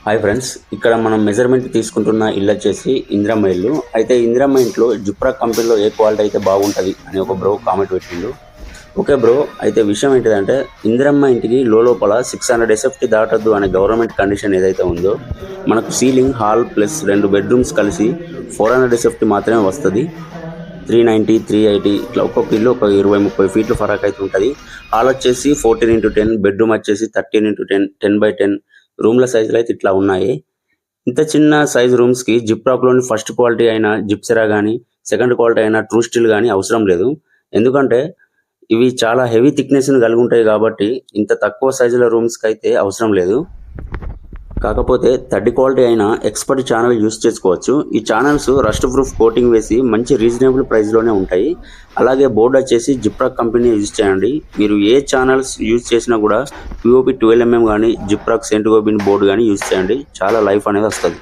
Hi friends, ఇక్కడ మనం measurement తీసుకుంటున్న ఇల్లు వచ్చేసి ఇందిరమ్మ ఇల్లు. అయితే ఇందిరమ్మ ఇంట్లో జిప్రా కంపెనీలో ఏ క్వాలిటీ అయితే బాగుంటుంది అని ఒక బ్రో కామెంట్ పెట్టిండు. ఓకే బ్రో, అయితే విషయం ఏంటిదంటే ఇందిరమ్మ ఇంటికి లోపల 600 SFT దాటద్దు అనే గవర్నమెంట్ కండిషన్ ఏదైతే ఉందో, మనకు సీలింగ్, హాల్ ప్లస్ 2 బెడ్రూమ్స్ కలిసి 400 SFT మాత్రమే వస్తుంది. 390, 380 ఇట్లా ఒక్కొక్క ఇల్లు ఒక 20-30 ఫీట్లు ఫరక్ అయితే ఉంటుంది. హాల్ వచ్చేసి 14x10, బెడ్రూమ్ వచ్చేసి 13x10, 10x10. రూమ్ల సైజులు అయితే ఇట్లా ఉన్నాయి. ఇంత చిన్న సైజ్ రూమ్స్కి జిప్రాక్లోని ఫస్ట్ క్వాలిటీ అయిన జిప్సెరా కానీ, సెకండ్ క్వాలిటీ అయిన ట్రూ స్టీల్ కానీ అవసరం లేదు. ఎందుకంటే ఇవి చాలా హెవీ థిక్నెస్ని కలిగి ఉంటాయి కాబట్టి ఇంత తక్కువ సైజుల రూమ్స్కి అయితే అవసరం లేదు. కాకపోతే థర్డ్ క్వాలిటీ అయిన ఎక్స్పర్ట్ ఛానల్ యూస్ చేసుకోవచ్చు. ఈ ఛానల్స్ రస్ట్ ప్రూఫ్ కోటింగ్ వేసి మంచి రీజనబుల్ ప్రైస్లోనే ఉంటాయి. అలాగే బోర్డు వచ్చేసి జిప్రాక్ కంపెనీ యూజ్ చేయండి. మీరు ఏ ఛానల్స్ యూజ్ చేసినా కూడా POP 12mm కానీ జిప్రాక్ సెంట్ గోబిన్ బోర్డు కానీ యూజ్ చేయండి. చాలా లైఫ్ అనేది వస్తుంది.